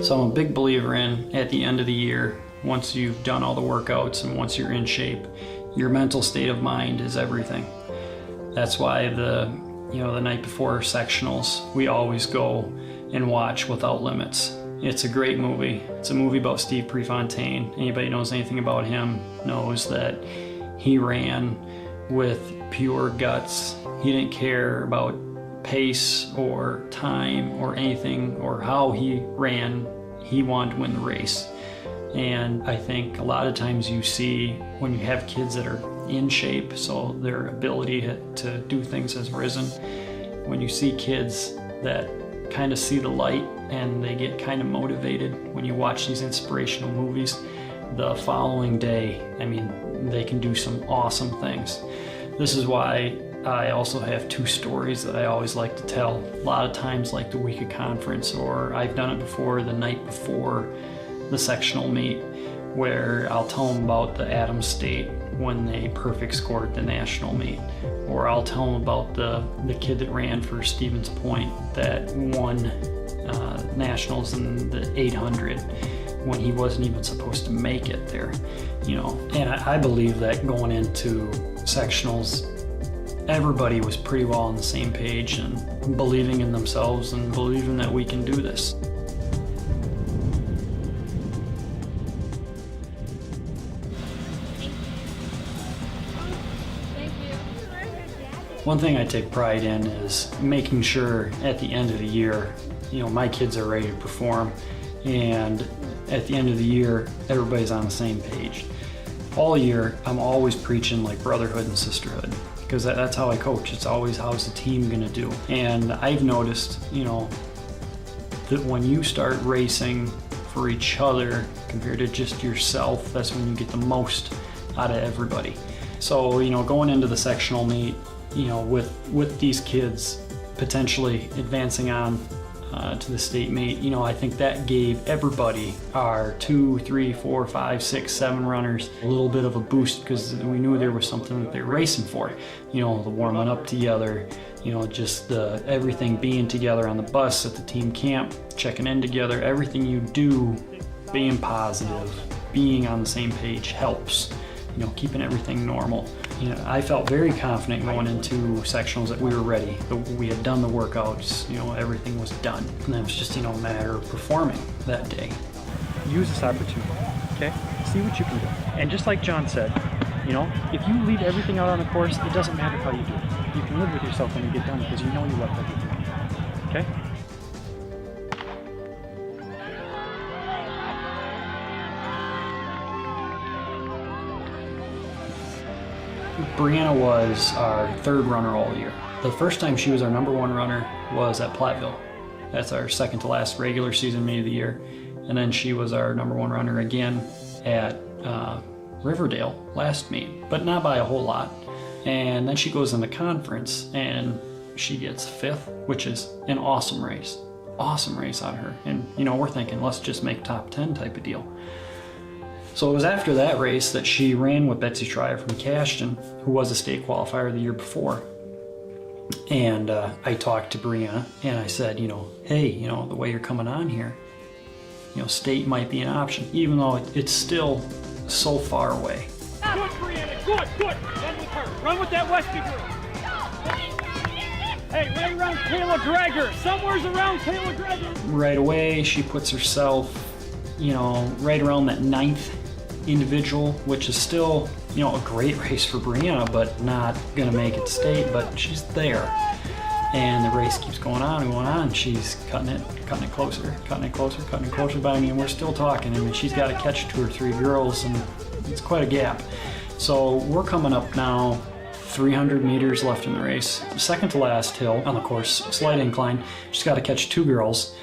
So I'm a big believer in, at the end of the year, once you've done all the workouts and once you're in shape, your mental state of mind is everything. That's why the night before sectionals, we always go and watch Without Limits. It's a great movie. It's a movie about Steve Prefontaine. Anybody knows anything about him knows that he ran with pure guts. He didn't care about pace or time or anything or how he ran. He wanted to win the race. And I think a lot of times you see when you have kids that are in shape, so their ability to do things has risen. When you see kids that kind of see the light and they get kind of motivated when you watch these inspirational movies, the following day, I mean, they can do some awesome things. This is why I also have two stories that I always like to tell. A lot of times, like the week of conference, or I've done it before the night before the sectional meet, where I'll tell them about the Adams State when they perfect scored the national meet, or I'll tell them about the kid that ran for Stevens Point that won nationals in the 800 when he wasn't even supposed to make it there, And I believe that going into sectionals, everybody was pretty well on the same page and believing in themselves and believing that we can do this. One thing I take pride in is making sure at the end of the year, my kids are ready to perform, and at the end of the year, everybody's on the same page. All year, I'm always preaching like brotherhood and sisterhood, because that's how I coach. It's always, how's the team gonna do? And I've noticed, that when you start racing for each other compared to just yourself, that's when you get the most out of everybody. So, going into the sectional meet, with these kids potentially advancing on to the state meet, I think that gave everybody, our 2, 3, 4, 5, 6, 7 runners, a little bit of a boost, because we knew there was something that they were racing for. The warming up together, just the everything being together on the bus at the team camp, checking in together, everything you do, being positive, being on the same page helps, keeping everything normal. I felt very confident going into sectionals that we were ready. We had done the workouts, everything was done. And then it was just, a matter of performing that day. Use this opportunity, okay? See what you can do. And just like John said, if you leave everything out on the course, it doesn't matter how you do it. You can live with yourself when you get done because you know you left everything, okay? Brianna was our third runner all year. The first time she was our #1 runner was at Platteville. That's our second to last regular season meet of the year. And then she was our #1 runner again at Riverdale last meet, but not by a whole lot. And then she goes in the conference and she gets 5th, which is an awesome race. Awesome race on her. And we're thinking, let's just make top 10 type of deal. So it was after that race that she ran with Betsy Schreier from Cashton, who was a state qualifier the year before. And I talked to Brianna and I said, hey, the way you're coming on here, state might be an option, even though it's still so far away. Good, Brianna, good. Run with her. Run with that Westy girl. Hey, right around Kayla Greger. Somewhere's around Kayla Greger. Right away, she puts herself, right around that 9th individual, which is still, a great race for Brianna, but not gonna make it state, but she's there. And the race keeps going on and going on. She's cutting it closer. But I mean, we're still talking. I mean, she's got to catch 2 or 3 girls, and it's quite a gap. So we're coming up now, 300 meters left in the race. Second to last hill on the course, slight incline. She's got to catch 2 girls.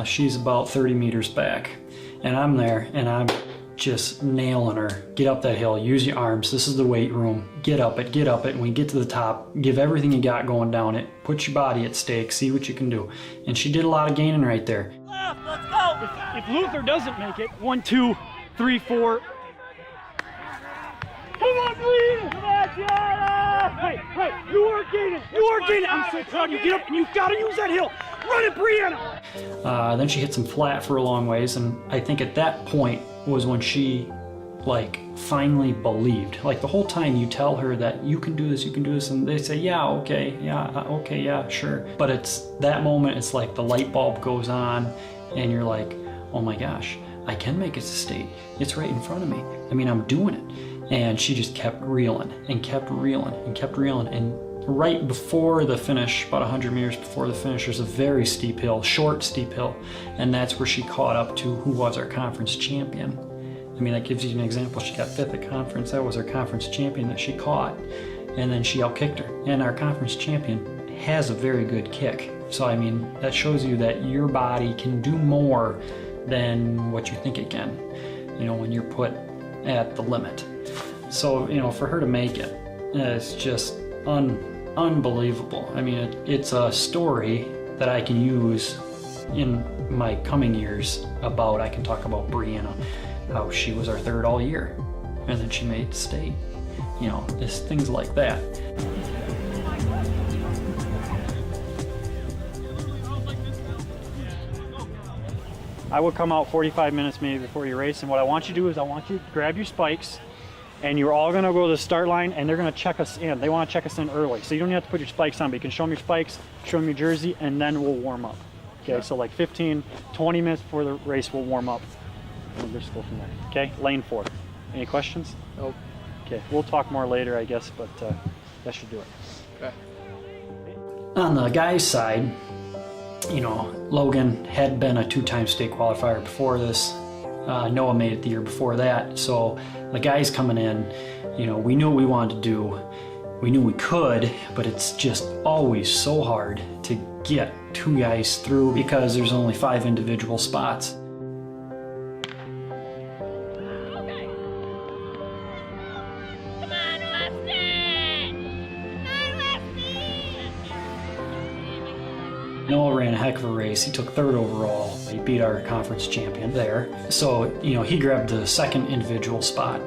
She's about 30 meters back. And I'm there, and I'm just nailing her. Get up that hill, use your arms. This is the weight room. Get up it. And when you get to the top, give everything you got going down it. Put your body at stake, see what you can do. And she did a lot of gaining right there. Left, let's go! If Luther doesn't make it, 1, 2, 3, 4. Come on, Brianna! Come on, Gianna! Hey, you are gaining! I'm so proud of you. Get up, and you've got to use that hill. Run it, Brianna! Then she hits him flat for a long ways, and I think at that point was when she like finally believed. Like the whole time you tell her that you can do this, and they say, yeah, okay, sure. But it's that moment, it's like the light bulb goes on, and you're like, oh my gosh, I can make it to state. It's right in front of me. I mean, I'm doing it. And she just kept reeling and kept reeling and kept reeling. And right before the finish, about 100 meters before the finish, there's a very steep hill, short steep hill, and that's where she caught up to who was our conference champion. I mean, that gives you an example. She got 5th at conference. That was our conference champion that she caught, and then she outkicked her. And our conference champion has a very good kick. So, I mean, that shows you that your body can do more than what you think it can, you know, when you're put at the limit. So, you know, for her to make it, it's just unbelievable. I mean, it's a story that I can use in my coming years about. I can talk about Brianna, how she was our 3rd all year, and then she made state. You know, just things like that. I would come out 45 minutes maybe before you race, and what I want you to do is I want you to grab your spikes, and you're all gonna go to the start line, and they're gonna check us in. They wanna check us in early. So you don't have to put your spikes on, but you can show them your spikes, show them your jersey, and then we'll warm up. Okay, yeah. So like 15, 20 minutes before the race, we'll warm up. We'll just go from there. Okay, lane 4. Any questions? Nope. Okay, we'll talk more later, I guess, but that should do it. Okay. On the guys' side, you know, Logan had been a 2-time state qualifier before this. Noah made it the year before that. So the guys coming in, you know, we knew what we wanted to do. We knew we could, but it's just always so hard to get 2 guys through because there's only 5 individual spots. Noah ran a heck of a race. He took 3rd overall. He beat our conference champion there. So, you know, he grabbed the 2nd individual spot.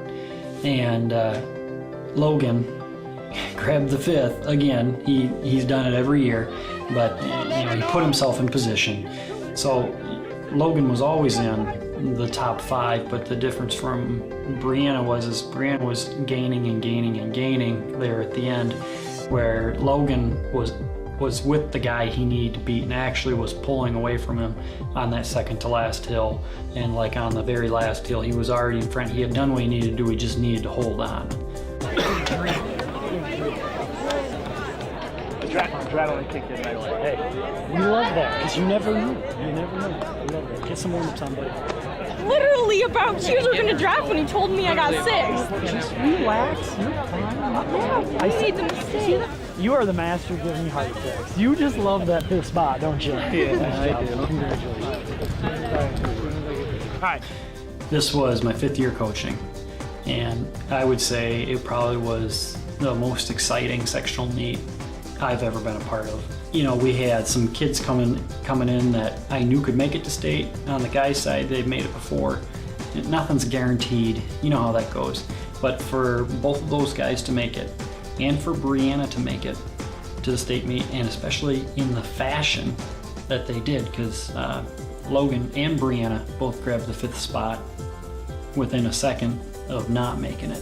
And Logan grabbed the 5th. Again, he's done it every year, but, you know, he put himself in position. So Logan was always in the top 5, but the difference from Brianna was Brianna was gaining and gaining and gaining there at the end, where Logan was with the guy he needed to beat and actually was pulling away from him on that 2nd to last hill. And like on the very last hill, he was already in front. He had done what he needed to do. He just needed to hold on. Adrenaline kicked in right away. Hey, we love that because you never know. You never know. We love that. Get some warm-ups on, buddy. Literally about shoes were gonna drop when he told me I got 6. Just relax. You're fine. Yeah, I made the mistake. You are the master of giving me heart attacks. You just love that 5th spot, don't you? Yeah, I do. Congratulations. All right. This was my 5th year coaching, and I would say it probably was the most exciting sectional meet I've ever been a part of. You know, we had some kids coming in that I knew could make it to state. On the guys' side, they've made it before. Nothing's guaranteed. You know how that goes. But for both of those guys to make it, and for Brianna to make it to the state meet, and especially in the fashion that they did, because Logan and Brianna both grabbed the 5th spot within a 2nd of not making it.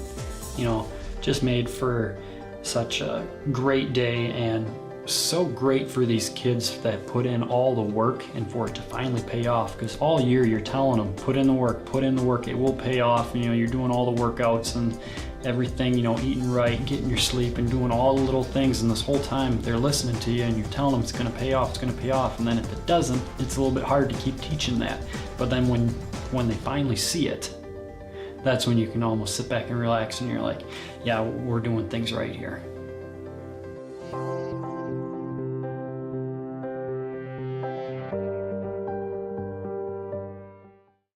You know, just made for such a great day, and so great for these kids that put in all the work and for it to finally pay off, because all year you're telling them, put in the work, it will pay off. You know, you're doing all the workouts and everything, you know, eating right, getting your sleep, and doing all the little things, and this whole time they're listening to you and you're telling them it's going to pay off, and then if it doesn't, it's a little bit hard to keep teaching that. But then when they finally see it, that's when you can almost sit back and relax, and you're like, yeah, we're doing things right here.